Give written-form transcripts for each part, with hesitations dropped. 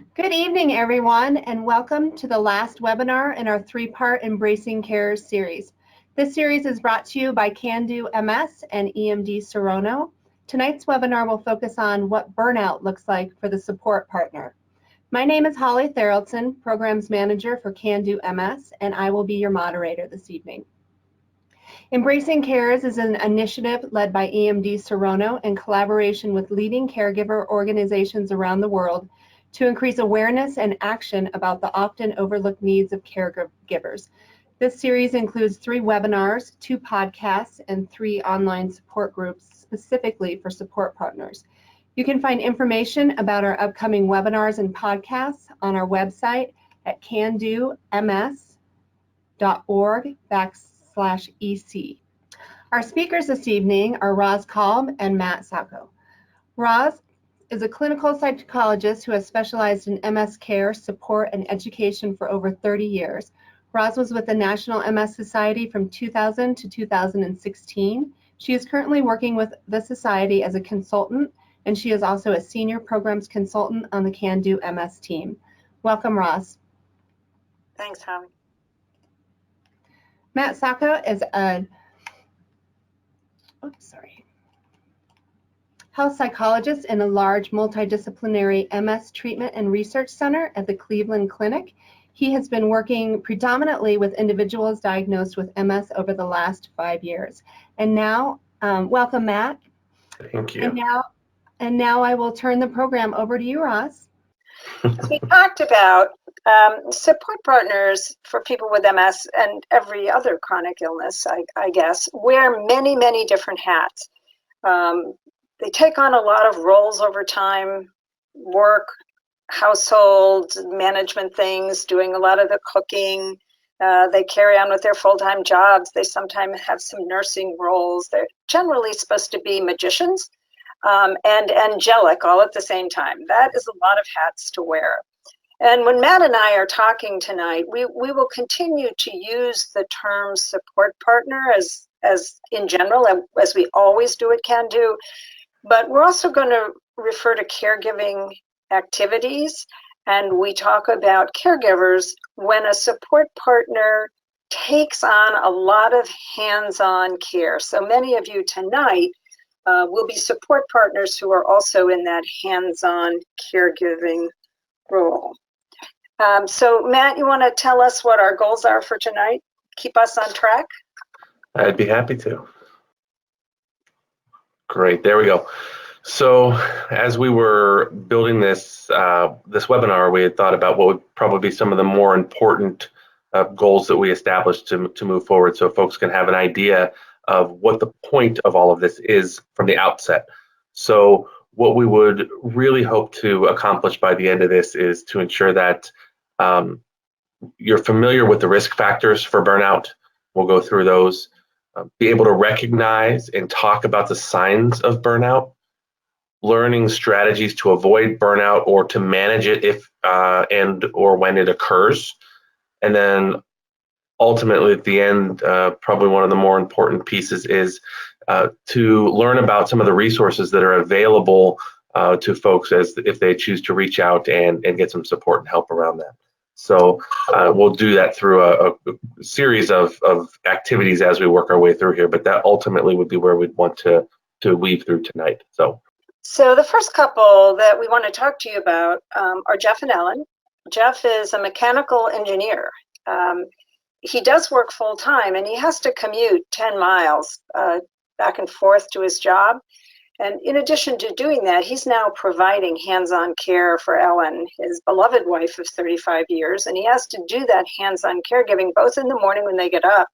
Good evening, everyone, and welcome to the last webinar in our three-part Embracing Cares series. This series is brought to you by CanDo MS and EMD Serono. Tonight's webinar will focus on what burnout looks like for the support partner. My name is Holly Theraldson, Programs Manager for CanDo MS, and I will be your moderator this evening. Embracing Cares is an initiative led by EMD Serono in collaboration with leading caregiver organizations around the world to increase awareness and action about the often overlooked needs of caregivers. This series includes 3 webinars, 2 podcasts, and 3 online support groups specifically for support partners. You can find information about our upcoming webinars and podcasts on our website at candoms.org/EC. Our speakers this evening are Roz Kalb and Matt Sacco. Roz is a clinical psychologist who has specialized in MS care, support, and education for over 30 years. Roz was with the National MS Society from 2000 to 2016. She is currently working with the Society as a consultant, and she is also a senior programs consultant on the CanDo MS team. Welcome, Roz. Thanks, Holly. Matt Sacco is a health psychologist in a large multidisciplinary MS treatment and research center at the Cleveland Clinic. He has been working predominantly with individuals diagnosed with MS over the last 5 years. And now, welcome, Matt. Thank you. And now I will turn the program over to you, Roz. As we talked about, support partners for people with MS and every other chronic illness, I guess, wear many, many different hats. They take on a lot of roles over time: work, household, management things, doing a lot of the cooking. They carry on with their full-time jobs. They sometimes have some nursing roles. They're generally supposed to be magicians and angelic all at the same time. That is a lot of hats to wear. And when Matt and I are talking tonight, we will continue to use the term support partner as in general, as we always do at CanDo. But we're also going to refer to caregiving activities, and we talk about caregivers when a support partner takes on a lot of hands-on care. So many of you tonight will be support partners who are also in that hands-on caregiving role. So Matt, you want to tell us what our goals are for tonight? Keep us on track? I'd be happy to. Great, there we go. So as we were building this this webinar, we had thought about what would probably be some of the more important goals that we established to move forward, so folks can have an idea of what the point of all of this is from the outset. So what we would really hope to accomplish by the end of this is to ensure that you're familiar with the risk factors for burnout. We'll go through those. Be able to recognize and talk about the signs of burnout, learning strategies to avoid burnout or to manage it if and or when it occurs, and then ultimately at the end, probably one of the more important pieces is to learn about some of the resources that are available to folks as if they choose to reach out and get some support and help around that. So we'll do that through a series of activities as we work our way through here, but that ultimately would be where we'd want to weave through tonight. So the first couple that we want to talk to you about are Jeff and Ellen. Jeff is a mechanical engineer. He does work full time, and he has to commute 10 miles back and forth to his job. And in addition to doing that, he's now providing hands-on care for Ellen, his beloved wife of 35 years. And he has to do that hands-on caregiving both in the morning when they get up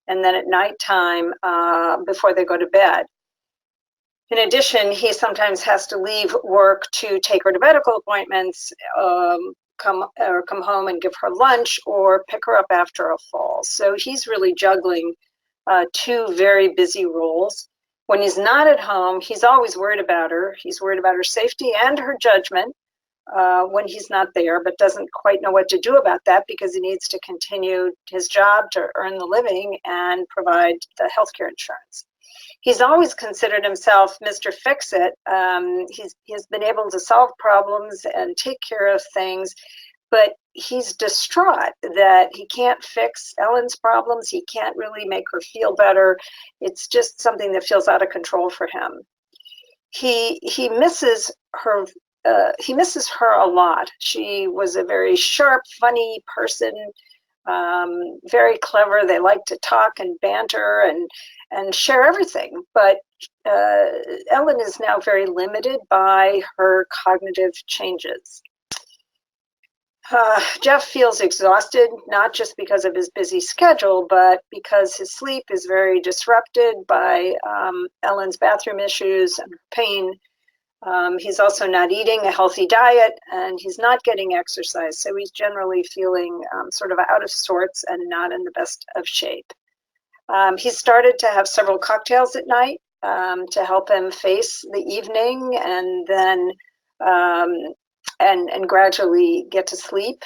and then at nighttime before they go to bed. In addition, he sometimes has to leave work to take her to medical appointments, come home and give her lunch, or pick her up after a fall. So he's really juggling 2 very busy roles. When he's not at home, he's always worried about her. He's worried about her safety and her judgment when he's not there, but doesn't quite know what to do about that because he needs to continue his job to earn the living and provide the healthcare insurance. He's always considered himself Mr. Fix-It. He's been able to solve problems and take care of things, but he's distraught that he can't fix Ellen's problems. He can't really make her feel better. It's just something that feels out of control for him. He misses her. He misses her a lot. She was a very sharp, funny person, very clever. They like to talk and banter and share everything. But Ellen is now very limited by her cognitive changes. Jeff feels exhausted, not just because of his busy schedule, but because his sleep is very disrupted by Ellen's bathroom issues and pain. He's also not eating a healthy diet, and he's not getting exercise. So he's generally feeling sort of out of sorts and not in the best of shape. He started to have several cocktails at night to help him face the evening, and then and gradually get to sleep.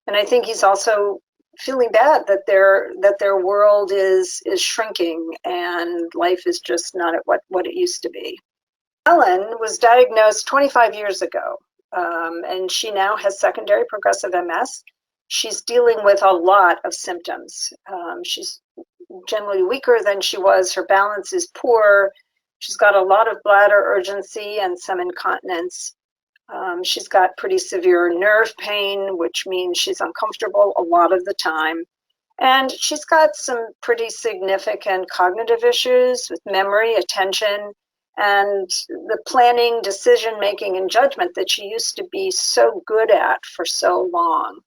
And I think he's also feeling bad that their world is shrinking and life is just not at what it used to be. Ellen was diagnosed 25 years ago, and she now has secondary progressive MS. She's dealing with a lot of symptoms. She's generally weaker than she was. Her balance is poor. She's got a lot of bladder urgency and some incontinence. She's got pretty severe nerve pain, which means she's uncomfortable a lot of the time. And she's got some pretty significant cognitive issues with memory, attention, and the planning, decision-making, and judgment that she used to be so good at for so long.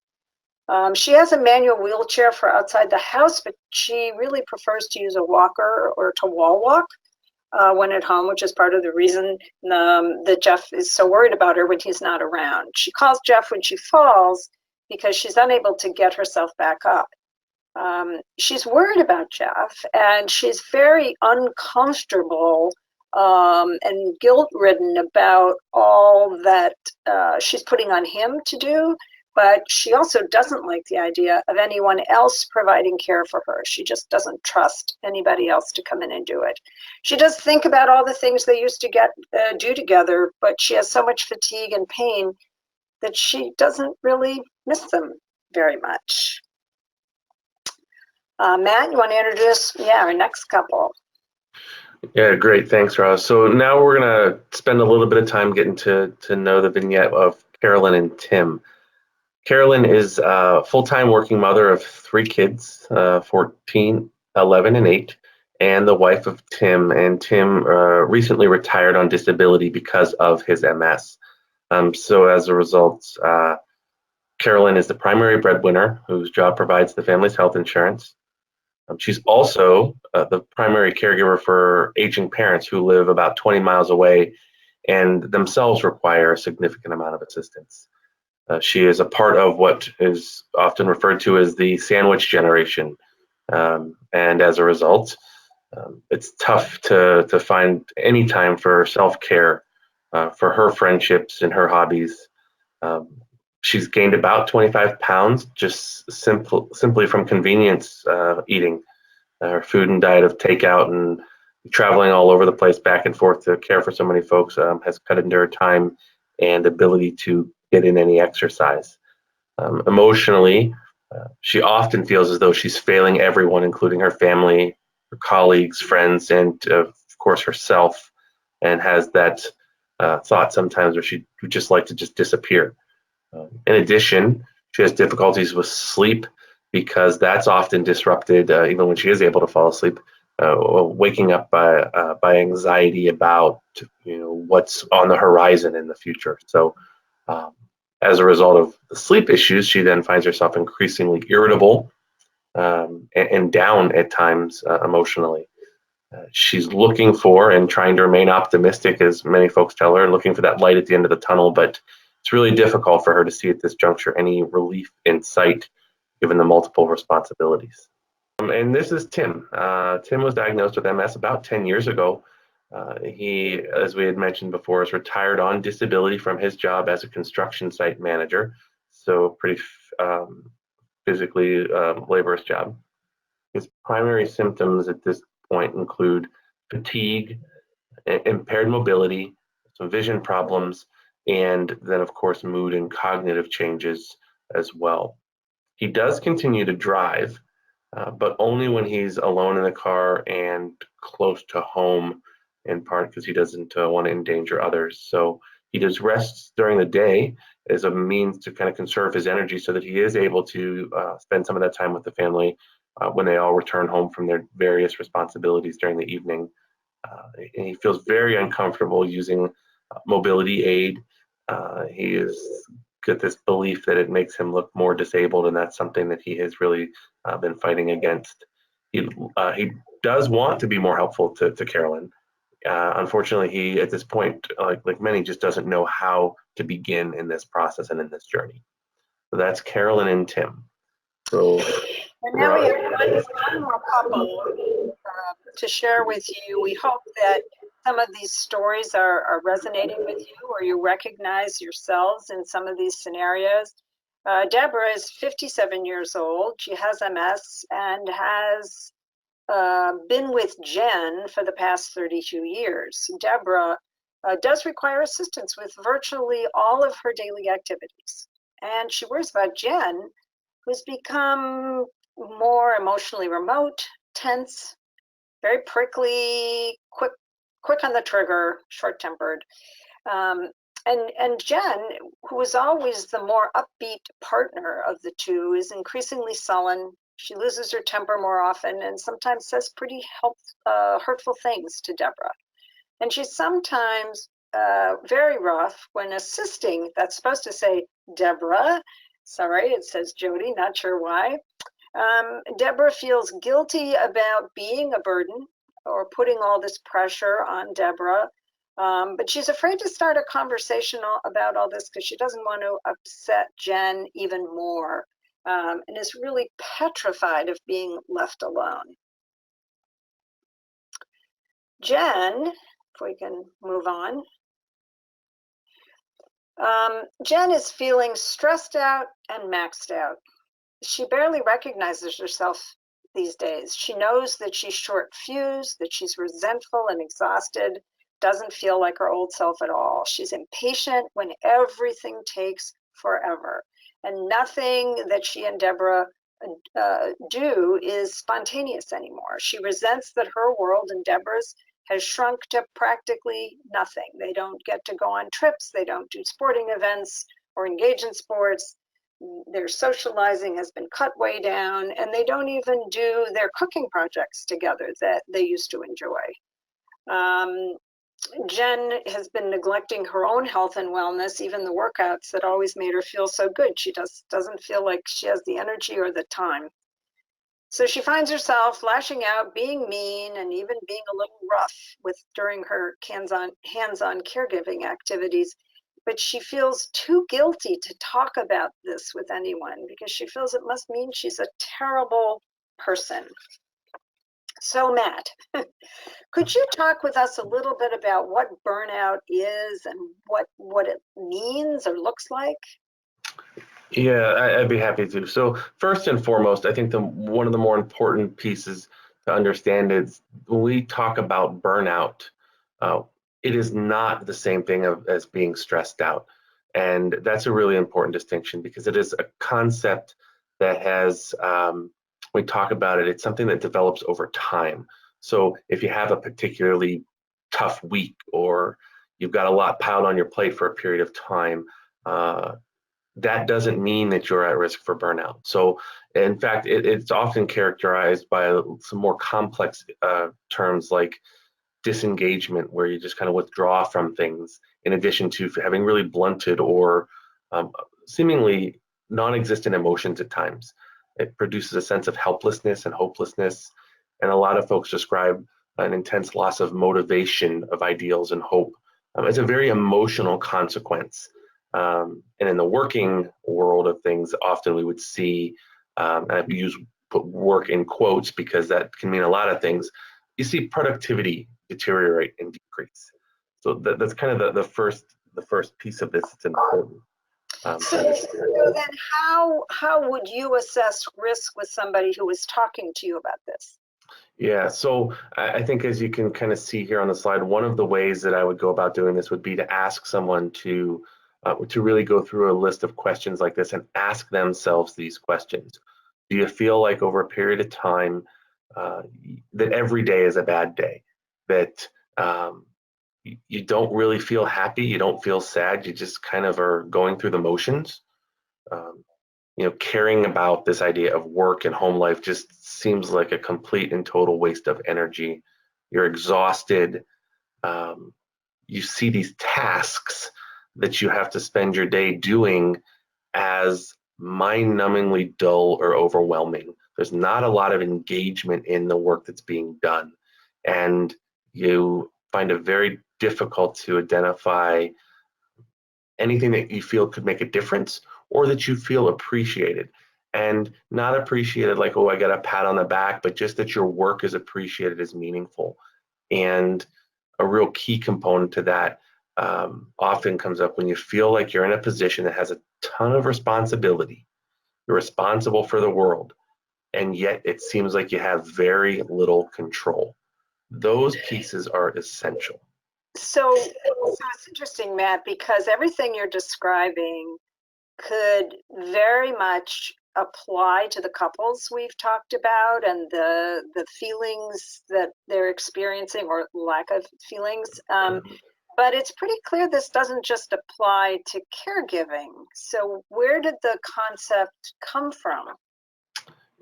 She has a manual wheelchair for outside the house, but she really prefers to use a walker or to wall walk when at home, which is part of the reason that Jeff is so worried about her when he's not around. She calls Jeff when she falls because she's unable to get herself back up. She's worried about Jeff, and she's very uncomfortable and guilt-ridden about all that she's putting on him to do, but she also doesn't like the idea of anyone else providing care for her. She just doesn't trust anybody else to come in and do it. She does think about all the things they used to do together, but she has so much fatigue and pain that she doesn't really miss them very much. Matt, you want to introduce our next couple? Yeah, great. Thanks, Roz. So now we're going to spend a little bit of time getting to know the vignette of Carolyn and Tim. Carolyn is a full-time working mother of 3 kids, 14, 11, and 8, and the wife of Tim. And Tim recently retired on disability because of his MS. So as a result, Carolyn is the primary breadwinner whose job provides the family's health insurance. She's also the primary caregiver for aging parents who live about 20 miles away and themselves require a significant amount of assistance. She is a part of what is often referred to as the sandwich generation. And as a result, it's tough to find any time for self-care, for her friendships and her hobbies. She's gained about 25 pounds just simply from convenience eating. Her food and diet of takeout and traveling all over the place back and forth to care for so many folks has cut into her time and ability to get in any exercise. Emotionally, she often feels as though she's failing everyone, including her family, her colleagues, friends, and of course herself, and has that thought sometimes where she would just like to just disappear. In addition, she has difficulties with sleep because that's often disrupted, even when she is able to fall asleep, waking up by anxiety about what's on the horizon in the future. So as a result of the sleep issues, she then finds herself increasingly irritable and down at times emotionally. She's looking for and trying to remain optimistic, as many folks tell her, and looking for that light at the end of the tunnel, but it's really difficult for her to see at this juncture any relief in sight given the multiple responsibilities. And this is Tim. Tim was diagnosed with MS about 10 years ago. He, as we had mentioned before, is retired on disability from his job as a construction site manager, so pretty physically laborious job. His primary symptoms at this point include fatigue, impaired mobility, some vision problems, and then of course mood and cognitive changes as well. He does continue to drive, but only when he's alone in the car and close to home, in part because he doesn't want to endanger others. So he does rests during the day as a means to kind of conserve his energy so that he is able to spend some of that time with the family when they all return home from their various responsibilities during the evening. And he feels very uncomfortable using mobility aid. He has got this belief that it makes him look more disabled, and that's something that he has really been fighting against. He does want to be more helpful to Carolyn. Unfortunately, he at this point, like many, just doesn't know how to begin in this process and in this journey. So that's Carolyn and Tim. So and now we have one more couple to share with you. We hope that some of these stories are resonating with you, or you recognize yourselves in some of these scenarios. Deborah is 57 years old. She has MS and has been with Jen for the past 32 years. Deborah does require assistance with virtually all of her daily activities. And she worries about Jen, who's become more emotionally remote, tense, very prickly, quick on the trigger, short-tempered. And Jen, who was always the more upbeat partner of the two, is increasingly sullen. She loses her temper more often and sometimes says pretty hurtful things to Deborah. And she's sometimes very rough when assisting. That's supposed to say Deborah. Sorry, it says Jody, not sure why. Deborah feels guilty about being a burden or putting all this pressure on Deborah. But she's afraid to start a conversation about all this because she doesn't want to upset Jen even more, and is really petrified of being left alone. Jen, if we can move on. Jen is feeling stressed out and maxed out. She barely recognizes herself these days. She knows that she's short fused, that she's resentful and exhausted, doesn't feel like her old self at all. She's impatient when everything takes forever. And nothing that she and Deborah do is spontaneous anymore. She resents that her world and Deborah's has shrunk to practically nothing. They don't get to go on trips, they don't do sporting events or engage in sports. Their socializing has been cut way down, and they don't even do their cooking projects together that they used to enjoy. Jen has been neglecting her own health and wellness, even the workouts that always made her feel so good. She doesn't feel like she has the energy or the time. So she finds herself lashing out, being mean, and even being a little rough during her hands-on caregiving activities. But she feels too guilty to talk about this with anyone because she feels it must mean she's a terrible person. So Matt, could you talk with us a little bit about what burnout is and what it means or looks like? Yeah, I'd be happy to. So first and foremost, I think one of the more important pieces to understand is when we talk about burnout, it is not the same thing as being stressed out. And that's a really important distinction because it is a concept that has, when we talk about it, it's something that develops over time. So if you have a particularly tough week or you've got a lot piled on your plate for a period of time, that doesn't mean that you're at risk for burnout. So in fact, it's often characterized by some more complex terms like disengagement, where you just kind of withdraw from things, in addition to having really blunted or seemingly non-existent emotions at times. It produces a sense of helplessness and hopelessness, and a lot of folks describe an intense loss of motivation, of ideals and hope. It's a very emotional consequence. And in the working world of things, often we would see, and I put work in quotes because that can mean a lot of things. You see productivity deteriorate and decrease. So that's kind of the first piece of this. It's important. So then how would you assess risk with somebody who is talking to you about this? Yeah, so I think as you can kind of see here on the slide, one of the ways that I would go about doing this would be to ask someone to really go through a list of questions like this and ask themselves these questions. Do you feel like over a period of time uh, that every day is a bad day? That you don't really feel happy, you don't feel sad, you just kind of are going through the motions? Um, caring about this idea of work and home life just seems like a complete and total waste of energy. You're exhausted. Um, you see these tasks that you have to spend your day doing as mind-numbingly dull or overwhelming. There's not a lot of engagement in the work that's being done, and you find it very difficult to identify anything that you feel could make a difference or that you feel appreciated. And not appreciated like, oh, I got a pat on the back, but just that your work is appreciated as meaningful. And a real key component to that often comes up when you feel like you're in a position that has a ton of responsibility. You're responsible for the world, and yet it seems like you have very little control. Those pieces are essential. So it's interesting, Matt, because everything you're describing could very much apply to the couples we've talked about and the feelings that they're experiencing or lack of feelings. But it's pretty clear this doesn't just apply to caregiving. So where did the concept come from?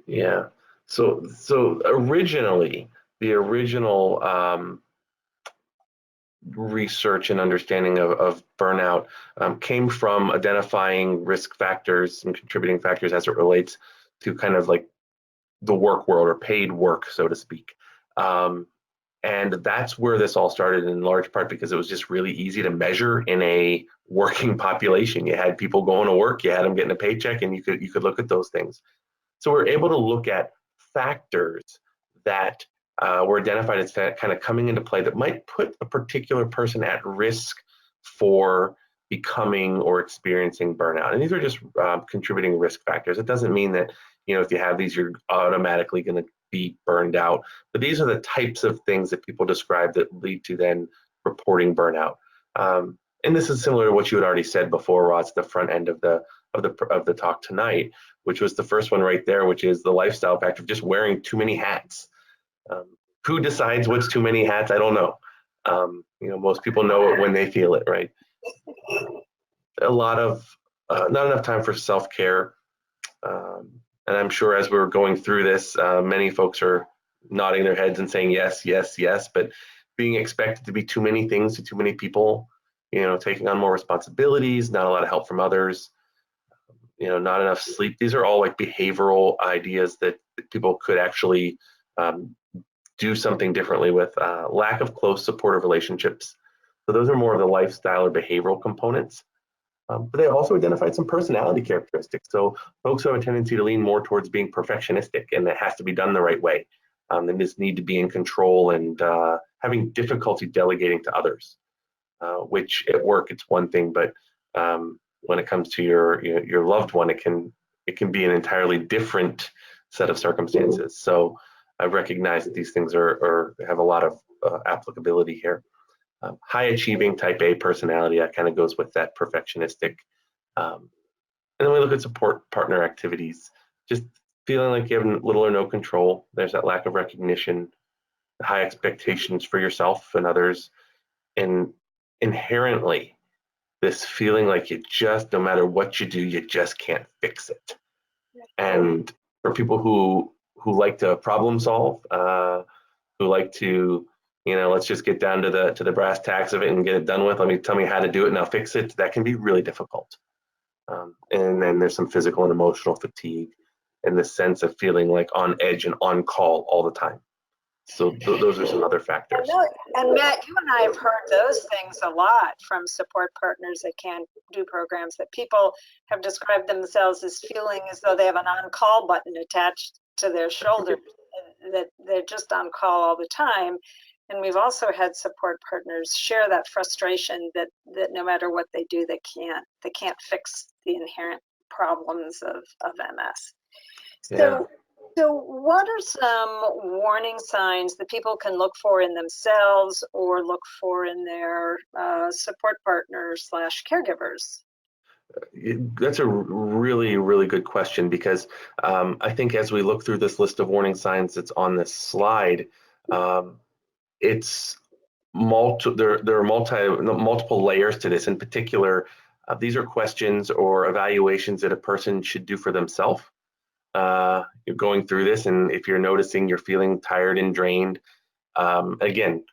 Yeah. So originally, the original research and understanding of burnout came from identifying risk factors and contributing factors as it relates to kind of like the work world or paid work, so to speak. And that's where this all started in large part because it was just really easy to measure in a working population. You had people going to work, you had them getting a paycheck, and you could look at those things. So we're able to look at factors that were identified as kind of coming into play that might put a particular person at risk for becoming or experiencing burnout. And these are just contributing risk factors. It doesn't mean that, if you have these, you're automatically going to be burned out. But these are the types of things that people describe that lead to then reporting burnout. And this is similar to what you had already said before, Ross, the front end of the talk tonight, which was the first one right there, which is the lifestyle factor of just wearing too many hats. Who decides what's too many hats? I don't know. Most people know it when they feel it, right? A lot of not enough time for self-care. And I'm sure as we're going through this, many folks are nodding their heads and saying yes, yes, yes, but being expected to be too many things to too many people, taking on more responsibilities, not a lot of help from others, not enough sleep. These are all like behavioral ideas that people could actually do something differently with. Lack of close supportive relationships. So those are more of the lifestyle or behavioral components. But they also identified some personality characteristics. So folks who have a tendency to lean more towards being perfectionistic, and it has to be done the right way. They just need to be in control and having difficulty delegating to others, which at work it's one thing, but when it comes to your loved one, it can be an entirely different set of circumstances. So I recognize that these things have a lot of applicability here. High achieving type A personality, that kind of goes with that perfectionistic. And then we look at support partner activities, just feeling like you have little or no control. There's that lack of recognition, high expectations for yourself and others, and inherently this feeling like you just, no matter what you do, you just can't fix it. And for people who like to problem solve, who like to, let's just get down to the brass tacks of it and get it done with. Tell me how to do it and I'll fix it. That can be really difficult. And then there's some physical and emotional fatigue and the sense of feeling like on edge and on call all the time. So those are some other factors. And Matt, you and I have heard those things a lot from support partners that can't do programs, that people have described themselves as feeling as though they have an on-call button attached to their shoulder, that they're just on call all the time. And we've also had support partners share that frustration that no matter what they do, they can't fix the inherent problems of MS. So So what are some warning signs that people can look for in themselves or look for in their support partners slash caregivers? That's a really, really good question, because I think as we look through this list of warning signs that's on this slide, it's there are multiple layers to this. In particular, these are questions or evaluations that a person should do for themselves. You're going through this, and if you're noticing you're feeling tired and drained, again,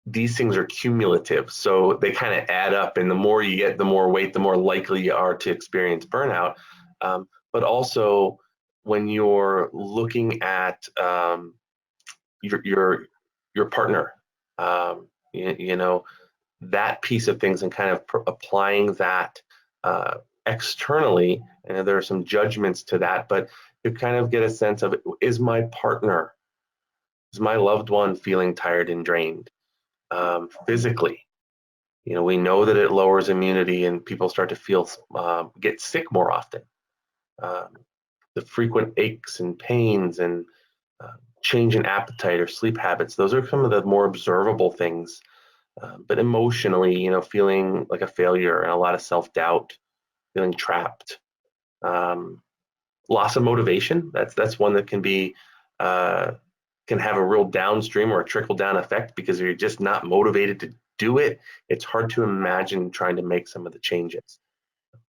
these things are cumulative, so they kind of add up, and the more you get, the more weight, the more likely you are to experience burnout. But also, when you're looking at your partner, you know, that piece of things, and kind of applying that externally, and there are some judgments to that, but you kind of get a sense of, is my partner, is my loved one feeling tired and drained? Physically, you know, we know that it lowers immunity and people start to feel get sick more often. The frequent aches and pains and change in appetite or sleep habits, those are some of the more observable things. But emotionally, you know, feeling like a failure and a lot of self-doubt, feeling trapped, loss of motivation. That's one that can be can have a real downstream or a trickle down effect, because if you're just not motivated to do it, it's hard to imagine trying to make some of the changes.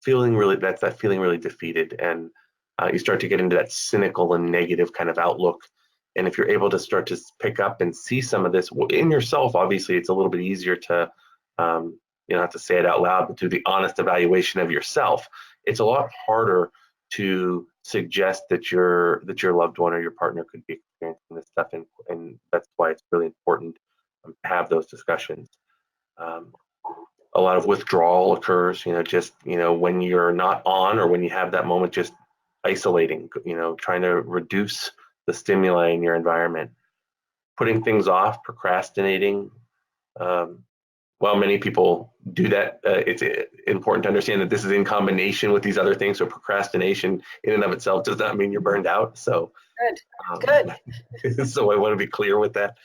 Feeling really, that's that feeling really defeated, and you start to get into that cynical and negative kind of outlook. And if you're able to start to pick up and see some of this in yourself, obviously it's a little bit easier to, you don't have to say it out loud, but do the honest evaluation of yourself. It's a lot harder to suggest that your loved one or your partner could be experiencing this stuff, and that's why it's really important to have those discussions. A lot of withdrawal occurs, you know, just, you know, when you're not on, or when you have that moment, just isolating, you know, trying to reduce the stimuli in your environment, putting things off, procrastinating. While many people do that, it's important to understand that this is in combination with these other things. So procrastination in and of itself does not mean you're burned out. So good. So I want to be clear with that.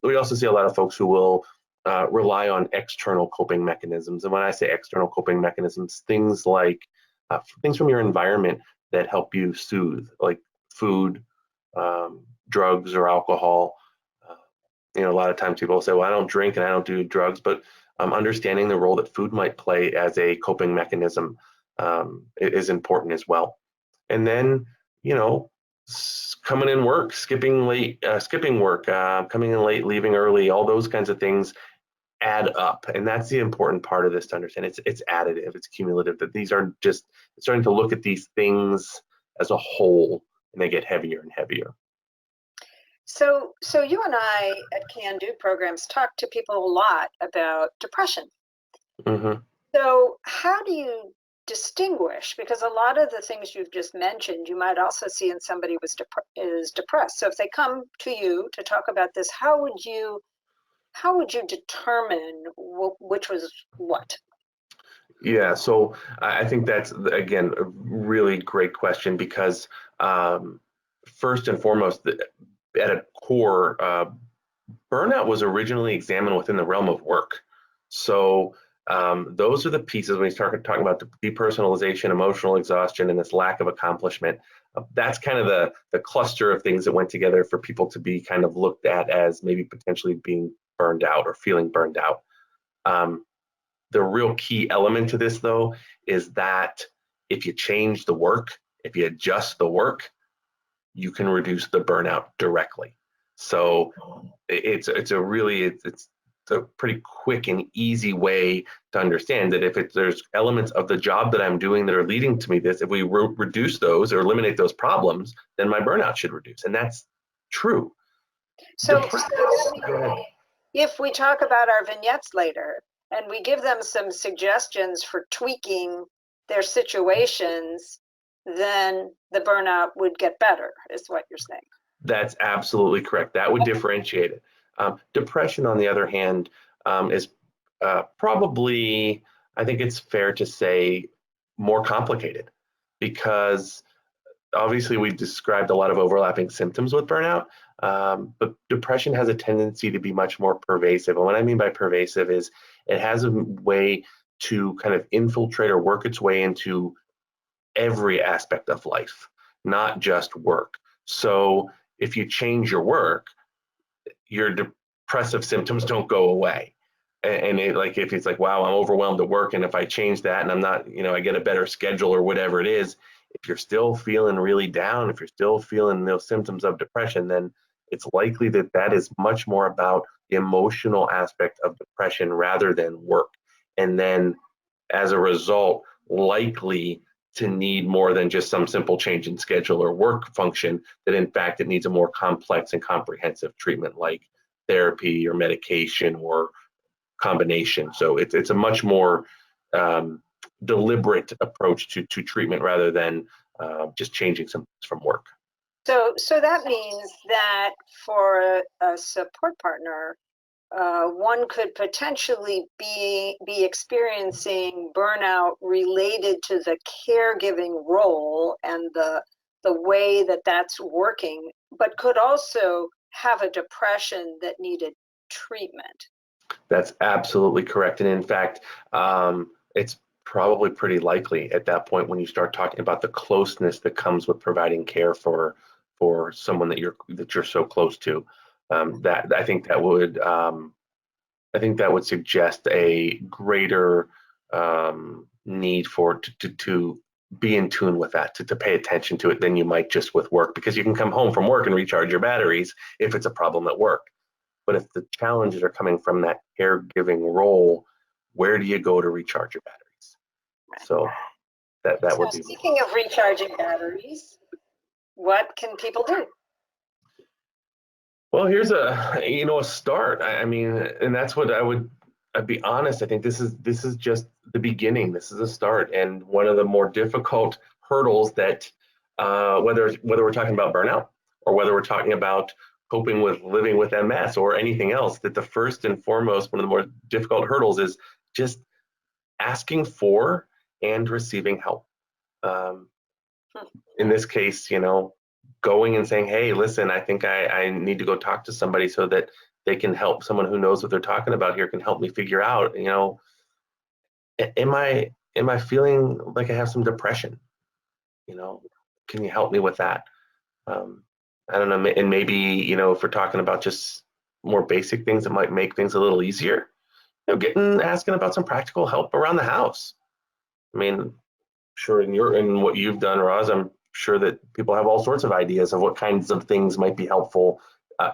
We also see a lot of folks who will rely on external coping mechanisms. And when I say external coping mechanisms, things like things from your environment that help you soothe, like food, drugs, or alcohol. You know, a lot of times people say, well, I don't drink and I don't do drugs, but understanding the role that food might play as a coping mechanism is important as well. And then, you know, coming in work, skipping work, coming in late, leaving early, all those kinds of things add up. And that's the important part of this to understand. It's additive, it's cumulative, that these are just starting to look at these things as a whole, and they get heavier and heavier. So you and I at Can Do programs talk to people a lot about depression. Mm-hmm. So how do you distinguish? Because a lot of the things you've just mentioned, you might also see in somebody is depressed. So if they come to you to talk about this, how would you determine which was what? Yeah, so I think that's, again, a really great question, because first and foremost, at a core, burnout was originally examined within the realm of work. So those are the pieces when we start talking about depersonalization, emotional exhaustion, and this lack of accomplishment. That's kind of the cluster of things that went together for people to be kind of looked at as maybe potentially being burned out or feeling burned out. The real key element to this, though, is that if you change the work, if you adjust the work, you can reduce the burnout directly. So it's a pretty quick and easy way to understand that if there's elements of the job that I'm doing that are leading to me this, if we reduce those or eliminate those problems, then my burnout should reduce, and that's true. So if we talk about our vignettes later, and we give them some suggestions for tweaking their situations, then the burnout would get better, is what you're saying. That's absolutely correct. That would differentiate it. Depression, on the other hand, is probably, I think it's fair to say, more complicated, because obviously we described a lot of overlapping symptoms with burnout, but depression has a tendency to be much more pervasive. And what I mean by pervasive is it has a way to kind of infiltrate or work its way into every aspect of life, not just work. So if you change your work, your depressive symptoms don't go away. And like if it's like, wow, I'm overwhelmed at work, and if I change that and I'm not, I get a better schedule or whatever it is, if you're still feeling really down, if you're still feeling those symptoms of depression, then it's likely that that is much more about the emotional aspect of depression rather than work. And then as a result, likely to need more than just some simple change in schedule or work function, that in fact it needs a more complex and comprehensive treatment like therapy or medication or combination. So it's a much more deliberate approach to treatment rather than just changing something from work. So that means that for a support partner, one could potentially be experiencing burnout related to the caregiving role and the way that that's working, but could also have a depression that needed treatment. That's absolutely correct. And in fact, it's probably pretty likely at that point when you start talking about the closeness that comes with providing care for someone that you're so close to. That I think that would suggest a greater need to be in tune with that, to pay attention to it than you might just with work, because you can come home from work and recharge your batteries if it's a problem at work. But if the challenges are coming from that caregiving role, where do you go to recharge your batteries? So that would be. Speaking of recharging batteries, what can people do? Well, here's a start. I mean, and that's what I'd be honest. I think this is just the beginning. This is a start, and one of the more difficult hurdles that whether we're talking about burnout or whether we're talking about coping with living with MS or anything else, that the first and foremost, one of the more difficult hurdles is just asking for and receiving help. In this case, going and saying, hey, listen, I think I need to go talk to somebody so that they can help. Someone who knows what they're talking about here can help me figure out, am I feeling like I have some depression? Can you help me with that? I don't know, and maybe, if we're talking about just more basic things that might make things a little easier, asking about some practical help around the house. I mean, sure, in what you've done, Roz, I'm sure that people have all sorts of ideas of what kinds of things might be helpful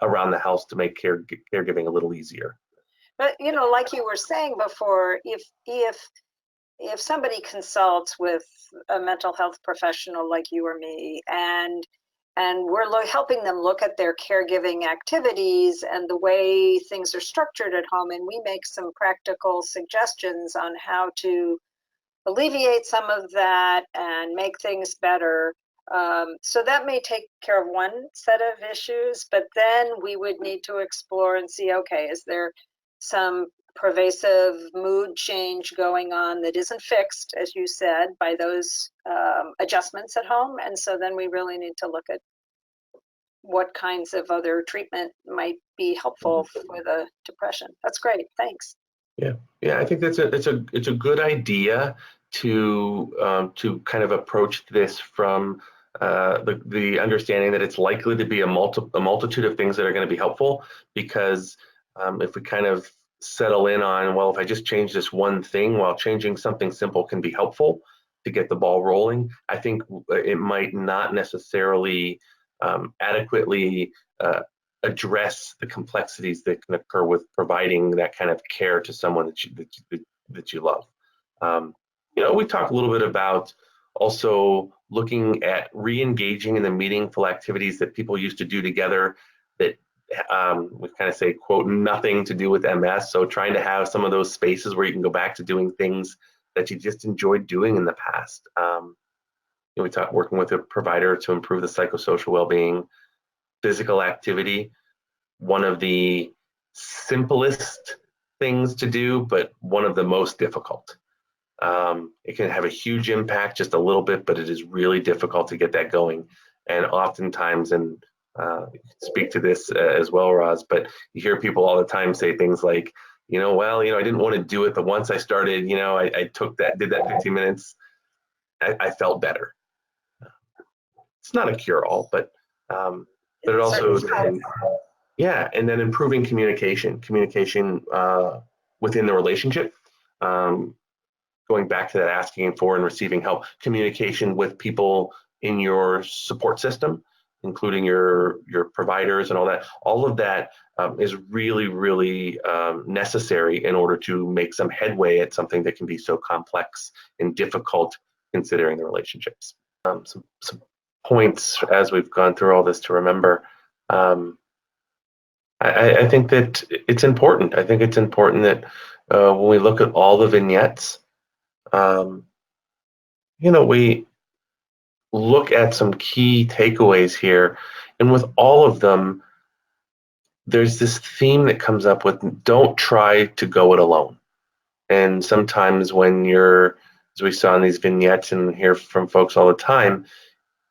around the house to make caregiving a little easier. But like you were saying before, if somebody consults with a mental health professional like you or me, and we're helping them look at their caregiving activities and the way things are structured at home, and we make some practical suggestions on how to alleviate some of that and make things better. So that may take care of one set of issues, but then we would need to explore and see, okay, is there some pervasive mood change going on that isn't fixed, as you said, by those adjustments at home? And so then we really need to look at what kinds of other treatment might be helpful for the depression. That's great. Thanks. Yeah, I think it's a good idea to kind of approach this from the understanding that it's likely to be a multitude of things that are going to be helpful, because if we kind of settle in on, well, if I just change this one thing, while changing something simple can be helpful to get the ball rolling, I think it might not necessarily adequately address the complexities that can occur with providing that kind of care to someone that you love. We talked a little bit about also looking at re-engaging in the meaningful activities that people used to do together that we kind of say, quote, nothing to do with MS. So trying to have some of those spaces where you can go back to doing things that you just enjoyed doing in the past. We talked working with a provider to improve the psychosocial well-being. Physical activity, one of the simplest things to do, but one of the most difficult. It can have a huge impact just a little bit, but it is really difficult to get that going. And oftentimes, and you can speak to this as well, Roz, but you hear people all the time say things like, well, I didn't want to do it, but once I started, I did that 15 minutes, I felt better. It's not a cure-all, but it also, yeah, and then improving communication within the relationship. Going back to that asking for and receiving help, communication with people in your support system, including your providers and all of that is really, really necessary in order to make some headway at something that can be so complex and difficult considering the relationships. Some points as we've gone through all this to remember. I think that it's important. I think it's important that when we look at all the vignettes, we look at some key takeaways here, and with all of them, there's this theme that comes up with don't try to go it alone. And sometimes when as we saw in these vignettes and hear from folks all the time,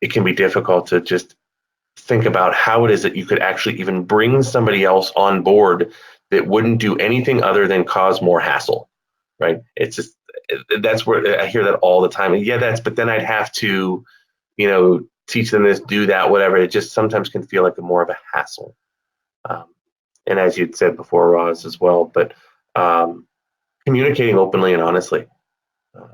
it can be difficult to just think about how it is that you could actually even bring somebody else on board that wouldn't do anything other than cause more hassle, right? It's just, that's where I hear that all the time. And yeah, but then I'd have to, teach them this, do that, whatever. It just sometimes can feel like more of a hassle. And as you'd said before, Roz, as well, but communicating openly and honestly,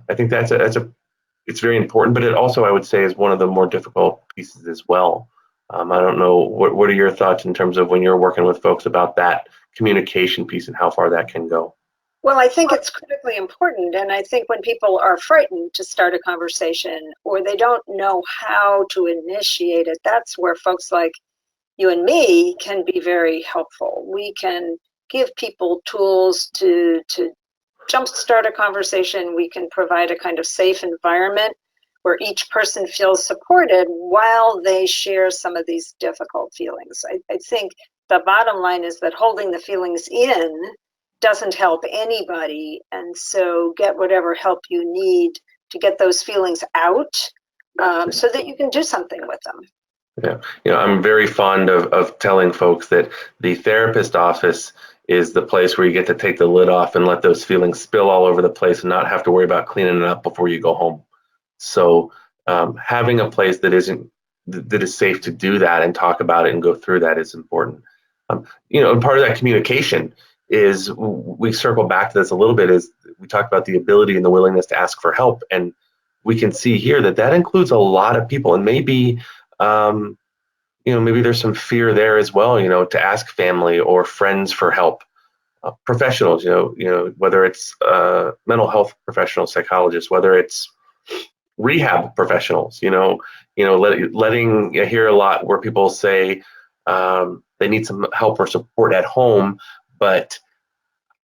I think it's very important, but it also, I would say, is one of the more difficult pieces as well. I don't know, what are your thoughts in terms of when you're working with folks about that communication piece and how far that can go? Well, I think it's critically important. And I think when people are frightened to start a conversation or they don't know how to initiate it, that's where folks like you and me can be very helpful. We can give people tools to jumpstart a conversation. We can provide a kind of safe environment where each person feels supported while they share some of these difficult feelings. I think the bottom line is that holding the feelings in doesn't help anybody, and so get whatever help you need to get those feelings out so that you can do something with them. Yeah, I'm very fond of telling folks that the therapist office is the place where you get to take the lid off and let those feelings spill all over the place and not have to worry about cleaning it up before you go home. So having a place that is safe to do that and talk about it and go through that is important. And part of that communication is, we circle back to this a little bit, is we talk about the ability and the willingness to ask for help, and we can see here that includes a lot of people, and maybe maybe there's some fear there as well, to ask family or friends for help, professionals, whether it's mental health professionals, psychologists, whether it's rehab professionals, letting you hear a lot where people say they need some help or support at home, but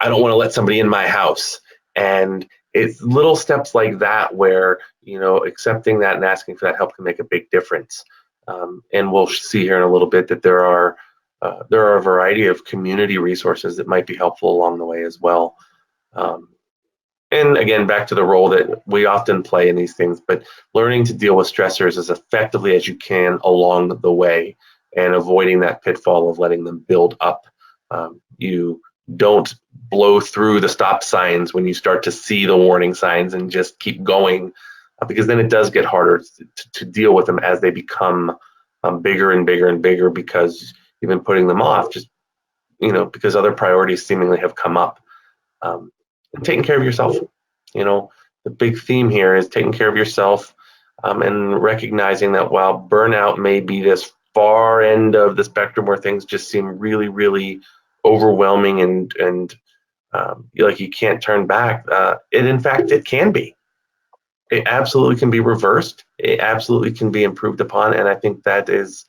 I don't want to let somebody in my house. And it's little steps like that where, accepting that and asking for that help can make a big difference. And we'll see here in a little bit that there are a variety of community resources that might be helpful along the way as well. And again, back to the role that we often play in these things, but learning to deal with stressors as effectively as you can along the way and avoiding that pitfall of letting them build up. You don't blow through the stop signs when you start to see the warning signs and just keep going, because then it does get harder to deal with them as they become bigger and bigger and bigger, because you've been putting them off just, because other priorities seemingly have come up. And taking care of yourself, the big theme here is taking care of yourself, and recognizing that while burnout may be this far end of the spectrum where things just seem really, really overwhelming and like you can't turn back, in fact, it can be. It absolutely can be reversed. It absolutely can be improved upon, and I think that is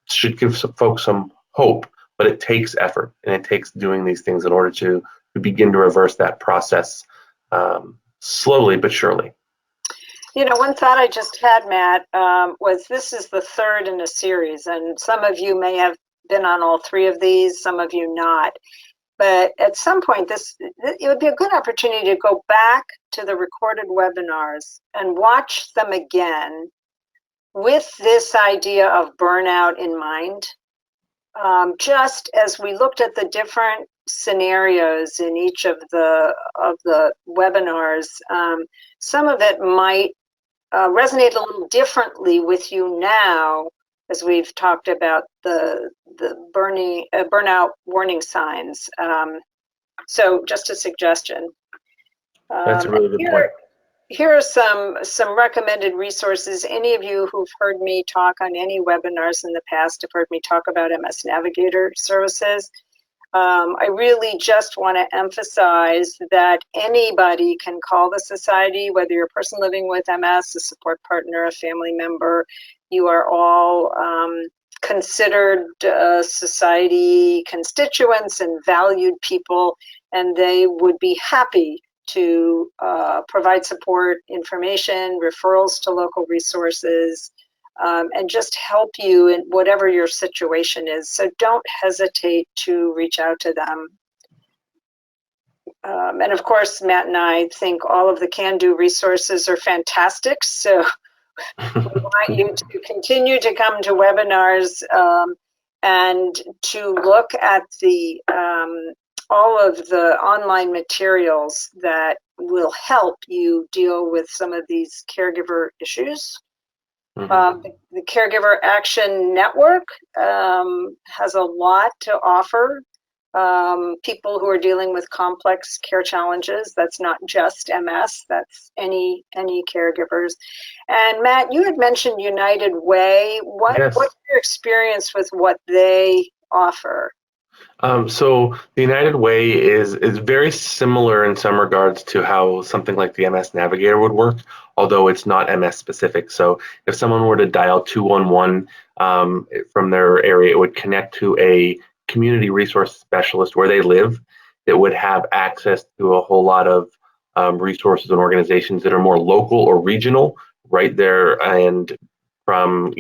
should give some folks some hope. But it takes effort, and it takes doing these things in order to begin to reverse that process, slowly but surely. One thought I just had, Matt, was this is the third in a series, and some of you may have been on all three of these, some of you not. But at some point, it would be a good opportunity to go back to the recorded webinars and watch them again with this idea of burnout in mind. Just as we looked at the different scenarios in each of the webinars, some of it might resonate a little differently with you now, as we've talked about the burnout warning signs. So just a suggestion. That's a really good point. Here are some recommended resources. Any of you who've heard me talk on any webinars in the past have heard me talk about MS Navigator services. I really just want to emphasize that anybody can call the society, whether you're a person living with MS, a support partner, a family member. You are all considered society constituents and valued people, and they would be happy to provide support, information, referrals to local resources, and just help you in whatever your situation is. So don't hesitate to reach out to them. And of course, Matt and I think all of the Can-Do resources are fantastic. So we want you to continue to come to webinars and to look at the all of the online materials that will help you deal with some of these caregiver issues. The Caregiver Action Network has a lot to offer people who are dealing with complex care challenges. That's not just MS, that's any caregivers. And Matt, you had mentioned United Way. Yes. What's your experience with what they offer? So the United Way is very similar in some regards to how something like the MS Navigator would work, although it's not MS specific. So if someone were to dial 211 from their area, it would connect to a community resource specialist where they live that would have access to a whole lot of resources and organizations that are more local or regional right there, and from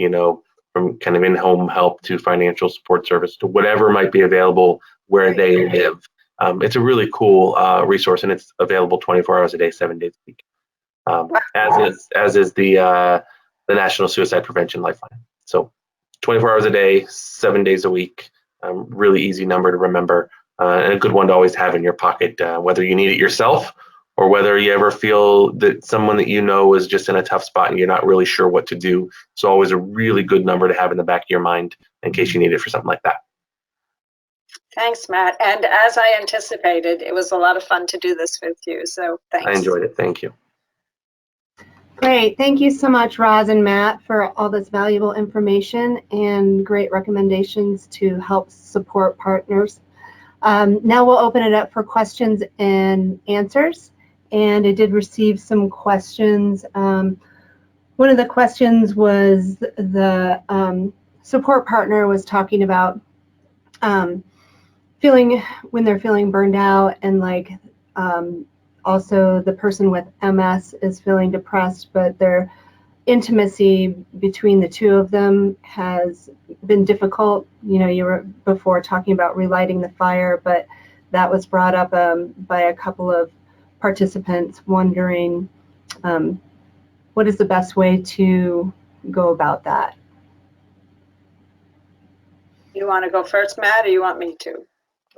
kind of in-home help to financial support service to whatever might be available where they live. It's a really cool resource, and it's available 24 hours a day, 7 days a week, as is the National Suicide Prevention Lifeline. So 24 hours a day, 7 days a week, really easy number to remember, and a good one to always have in your pocket, whether you need it yourself or whether you ever feel that someone that you know is just in a tough spot and you're not really sure what to do. It's always a really good number to have in the back of your mind in case you need it for something like that. Thanks, Matt. And as I anticipated, it was a lot of fun to do this with you. So thanks. I enjoyed it. Thank you. Great. Thank you so much, Roz and Matt, for all this valuable information and great recommendations to help support partners. Now we'll open it up for questions and answers. And I did receive some questions. One of the questions was the support partner was talking about feeling when they're feeling burned out, and like also the person with MS is feeling depressed, but their intimacy between the two of them has been difficult. You know, you were before talking about relighting the fire, but that was brought up by a couple of participants wondering what is the best way to go about that. You want to go first, Matt, or you want me to?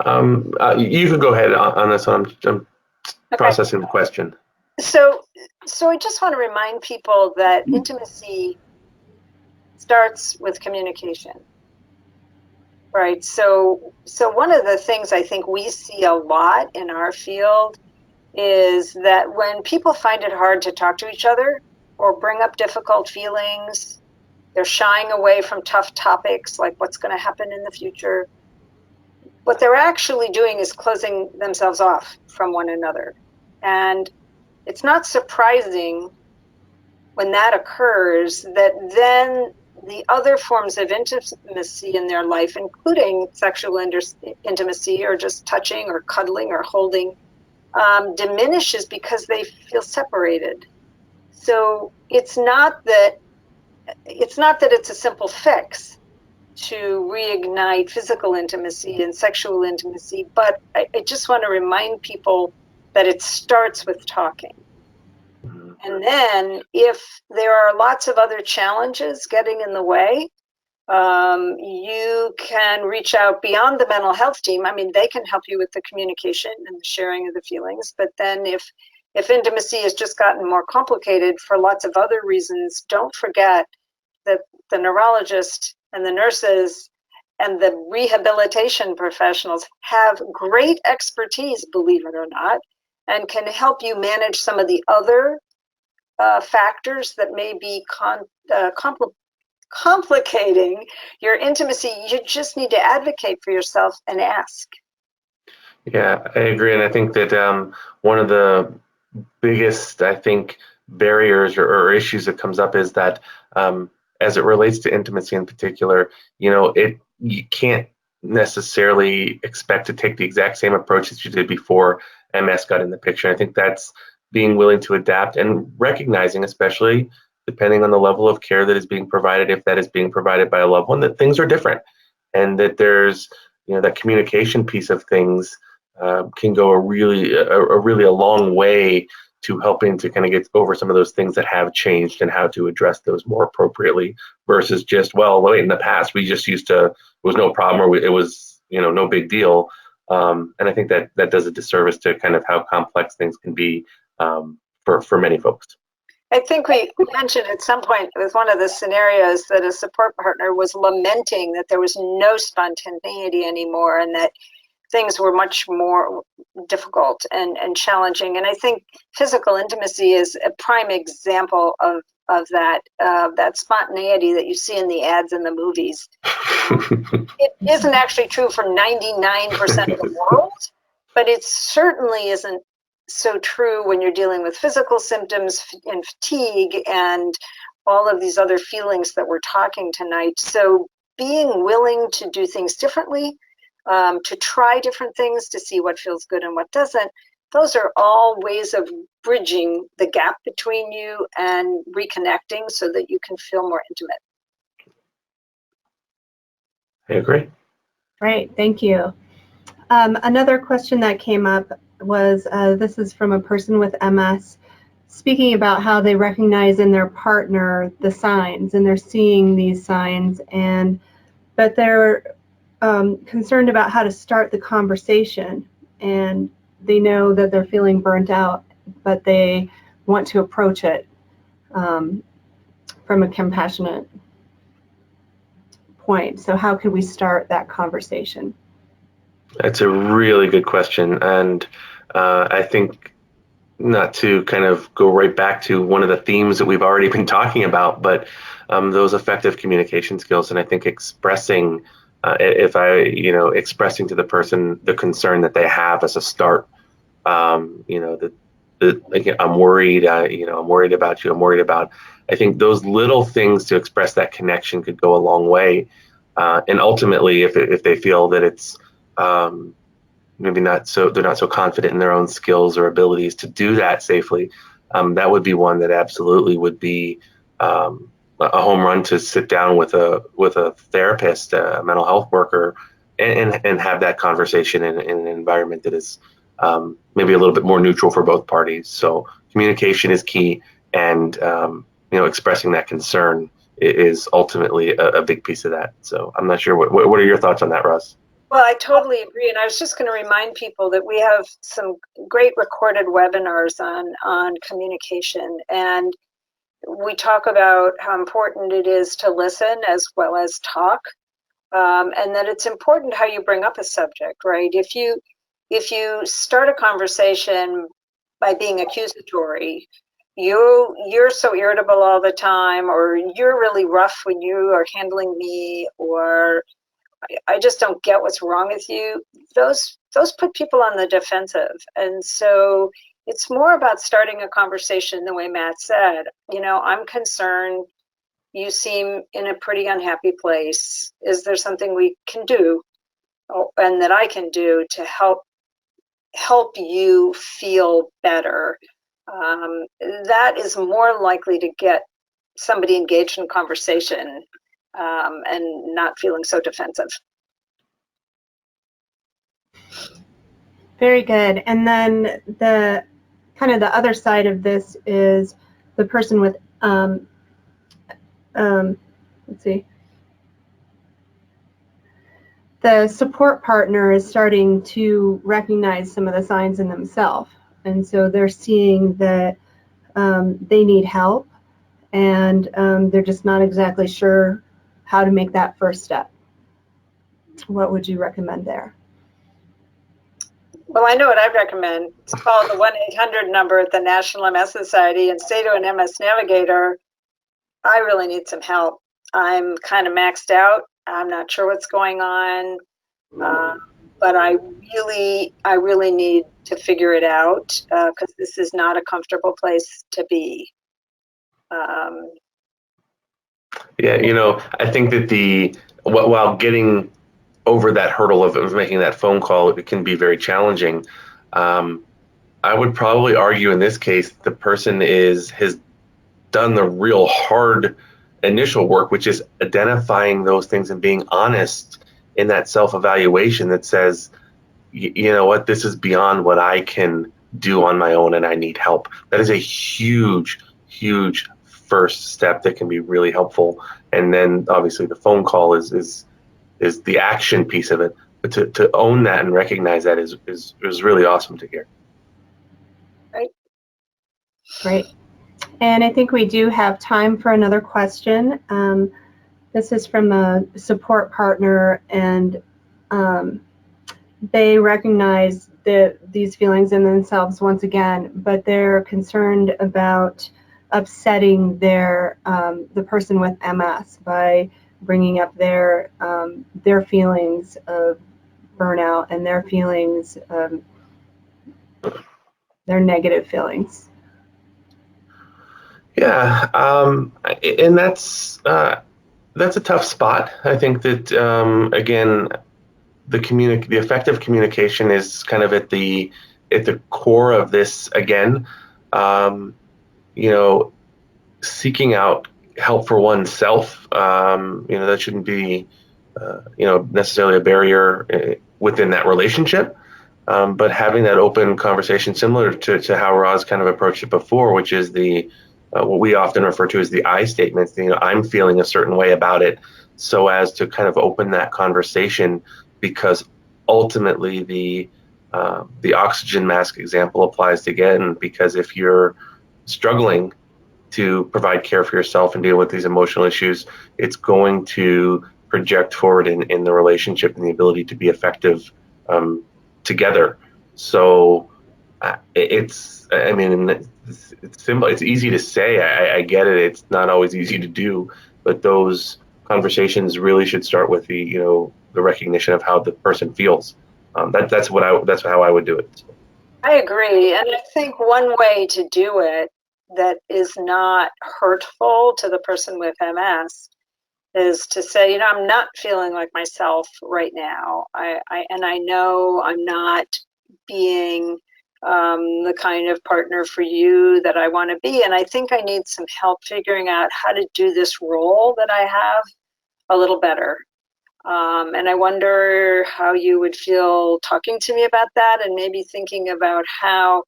You can go ahead on this one. I'm processing the question. So I just want to remind people that intimacy starts with communication, right? So one of the things I think we see a lot in our field is that when people find it hard to talk to each other or bring up difficult feelings, they're shying away from tough topics like what's going to happen in the future. What they're actually doing is closing themselves off from one another. And it's not surprising when that occurs that then the other forms of intimacy in their life, including sexual intimacy or just touching or cuddling or holding, diminishes because they feel separated. So it's not that it's a simple fix. to reignite physical intimacy and sexual intimacy. But I just want to remind people that it starts with talking. And then if there are lots of other challenges getting in the way, you can reach out beyond the mental health team. I mean, they can help you with the communication and the sharing of the feelings. But then if intimacy has just gotten more complicated for lots of other reasons, don't forget that the neurologist and the nurses and the rehabilitation professionals have great expertise, believe it or not, and can help you manage some of the other factors that may be complicating your intimacy. You just need to advocate for yourself and ask. Yeah, I agree. And I think that one of the biggest, I think, barriers or issues that comes up is that as it relates to intimacy in particular, you can't necessarily expect to take the exact same approach that you did before MS got in the picture. I think that's being willing to adapt and recognizing, especially depending on the level of care that is being provided, if that is being provided by a loved one, that things are different, and that there's that communication piece of things can go a really long way to helping to kind of get over some of those things that have changed and how to address those more appropriately versus just, well, wait, in the past we just used to, it was no problem, or it was no big deal. And I think that does a disservice to kind of how complex things can be for many folks. I think we mentioned at some point with one of the scenarios that a support partner was lamenting that there was no spontaneity anymore and that things were much more difficult and challenging. And I think physical intimacy is a prime example of that spontaneity that you see in the ads in the movies. It isn't actually true for 99% of the world, but it certainly isn't so true when you're dealing with physical symptoms and fatigue and all of these other feelings that we're talking tonight. So being willing to do things differently, to try different things, to see what feels good and what doesn't, those are all ways of bridging the gap between you and reconnecting so that you can feel more intimate. I agree. Great, thank you. Another question that came up was, this is from a person with MS, speaking about how they recognize in their partner the signs, and they're seeing these signs, but they're concerned about how to start the conversation, and they know that they're feeling burnt out, but they want to approach it from a compassionate point. So how could we start that conversation? That's a really good question. And I think, not to kind of go right back to one of the themes that we've already been talking about, but those effective communication skills. And I think expressing, expressing to the person the concern that they have as a start, like, I'm worried, I'm worried about you, I'm worried about, I think those little things to express that connection could go a long way. And ultimately, if they feel that it's maybe they're not so confident in their own skills or abilities to do that safely, that would be one that absolutely would be a home run to sit down with a therapist, a mental health worker, and have that conversation in an environment that is maybe a little bit more neutral for both parties. So communication is key, and expressing that concern is ultimately a big piece of that. So I'm not sure, what are your thoughts on that, Russ? Well, I totally agree. And I was just going to remind people that we have some great recorded webinars on communication. And we talk about how important it is to listen as well as talk. And that it's important how you bring up a subject, right? If you start a conversation by being accusatory, you're so irritable all the time, or you're really rough when you are handling me, or I just don't get what's wrong with you. Those put people on the defensive. And so it's more about starting a conversation the way Matt said. I'm concerned. You seem in a pretty unhappy place. Is there something we can do, and that I can do, to help you feel better? That is more likely to get somebody engaged in conversation and not feeling so defensive. Very good. And then the kind of the other side of this is the person with, let's see, the support partner is starting to recognize some of the signs in themselves. And so they're seeing that they need help, and they're just not exactly sure how to make that first step. What would you recommend there? Well, I know what I'd recommend. It's called the 1-800 number at the National MS Society and say to an MS navigator, I really need some help. I'm kind of maxed out. I'm not sure what's going on, but I really need to figure it out because this is not a comfortable place to be. Yeah, I think that while getting over that hurdle of making that phone call, it can be very challenging. I would probably argue in this case, the person has done the real hard initial work, which is identifying those things and being honest in that self-evaluation that says, you know what, this is beyond what I can do on my own and I need help. That is a huge, huge first step that can be really helpful. And then obviously the phone call is the action piece of it. But to own that and recognize that is really awesome to hear. Right. Great. And I think we do have time for another question. This is from a support partner, and they recognize these feelings in themselves once again, but they're concerned about upsetting the person with MS by bringing up their feelings of burnout and their feelings, their negative feelings. Yeah, and that's a tough spot. I think that again, the effective communication is kind of at the core of this again. Seeking out help for oneself. That shouldn't be necessarily a barrier within that relationship. But having that open conversation, similar to how Roz kind of approached it before, which is what we often refer to as the I statements. I'm feeling a certain way about it, so as to kind of open that conversation, because ultimately the oxygen mask example applies again. Because if you're struggling to provide care for yourself and deal with these emotional issues, it's going to project forward in the relationship and the ability to be effective together. So it's simple. It's easy to say. I get it. It's not always easy to do, but those conversations really should start with the recognition of how the person feels. That's how I would do it. I agree, and I think one way to do it that is not hurtful to the person with MS is to say, I'm not feeling like myself right now. I know I'm not being the kind of partner for you that I want to be, and I think I need some help figuring out how to do this role that I have a little better. And I wonder how you would feel talking to me about that, and maybe thinking about how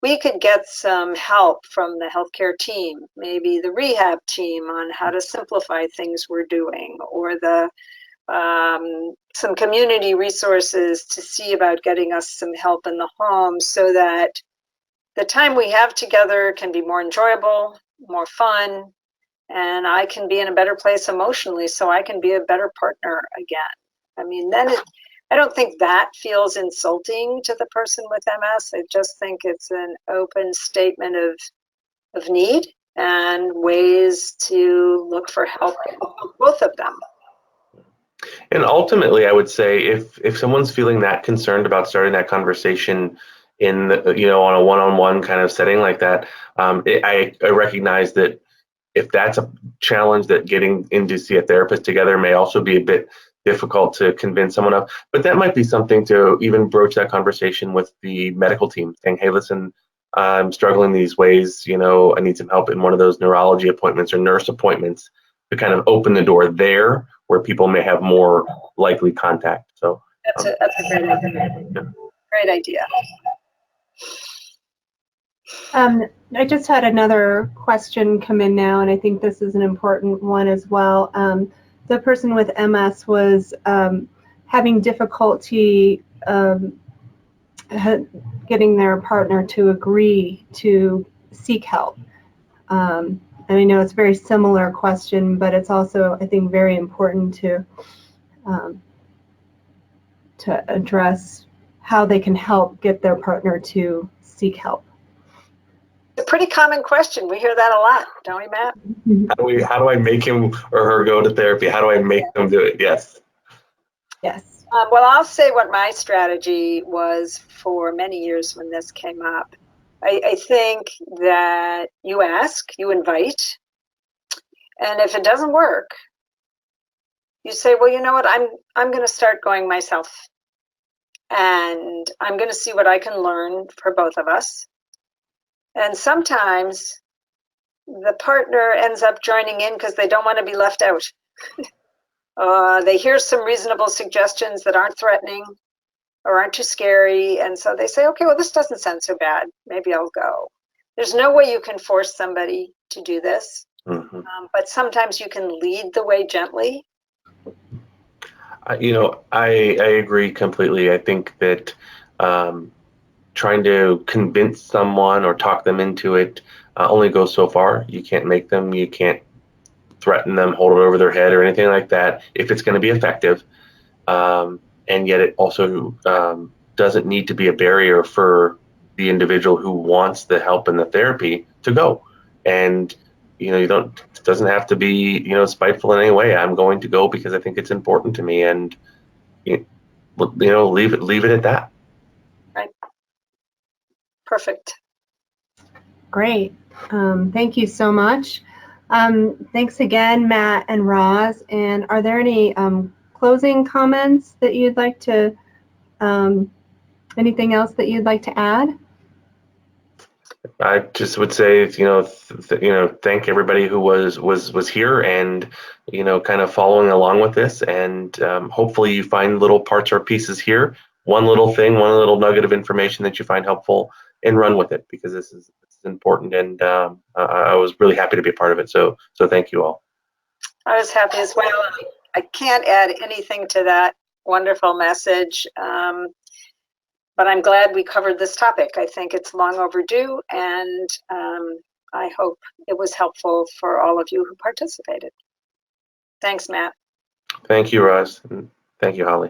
we could get some help from the healthcare team, maybe the rehab team, on how to simplify things we're doing, or some community resources to see about getting us some help in the home, so that the time we have together can be more enjoyable, more fun, and I can be in a better place emotionally, so I can be a better partner again. Then I don't think that feels insulting to the person with MS. I just think it's an open statement of need and ways to look for help for both of them. And ultimately, I would say if someone's feeling that concerned about starting that conversation on a one-on-one kind of setting like that, I recognize that if that's a challenge, that getting in to see a therapist together may also be a bit difficult to convince someone of. But that might be something to even broach that conversation with the medical team, saying, hey, listen, I'm struggling these ways, I need some help in one of those neurology appointments or nurse appointments. to kind of open the door there where people may have more likely contact. So that's a great idea. Yeah. Great idea. I just had another question come in now, and I think this is an important one as well. The person with MS was having difficulty getting their partner to agree to seek help. And I know it's a very similar question, but it's also, I think, very important to address how they can help get their partner to seek help. It's a pretty common question. We hear that a lot, don't we, Matt? How do I make him or her go to therapy? How do I make them do it? Yes. Yes. Well, I'll say what my strategy was for many years when this came up. I think that you ask, you invite, and if it doesn't work, you say, well, you know what, I'm going to start going myself, and I'm going to see what I can learn for both of us. And sometimes the partner ends up joining in because they don't want to be left out. They hear some reasonable suggestions that aren't threatening or aren't too scary, and so they say, okay, well, this doesn't sound so bad. Maybe I'll go. There's no way you can force somebody to do this, but sometimes you can lead the way gently. I agree completely. I think that trying to convince someone or talk them into it only goes so far. You can't make them, you can't threaten them, hold it over their head or anything like that if it's going to be effective. And yet it also doesn't need to be a barrier for the individual who wants the help and the therapy to go. And it doesn't have to be spiteful in any way. I'm going to go because I think it's important to me, and leave it at that. Right. Perfect. Great. Thank you so much. Thanks again, Matt and Roz. And are there any closing comments that you'd like to, anything else that you'd like to add? I just would say, thank everybody who was here and, kind of following along with this. And hopefully you find little parts or pieces here, one little thing, one little nugget of information that you find helpful, and run with it, because this is important. And I was really happy to be a part of it. So thank you all. I was happy as well. I can't add anything to that wonderful message. But I'm glad we covered this topic. I think it's long overdue, and I hope it was helpful for all of you who participated. Thanks, Matt. Thank you, Roz. And thank you, Holly.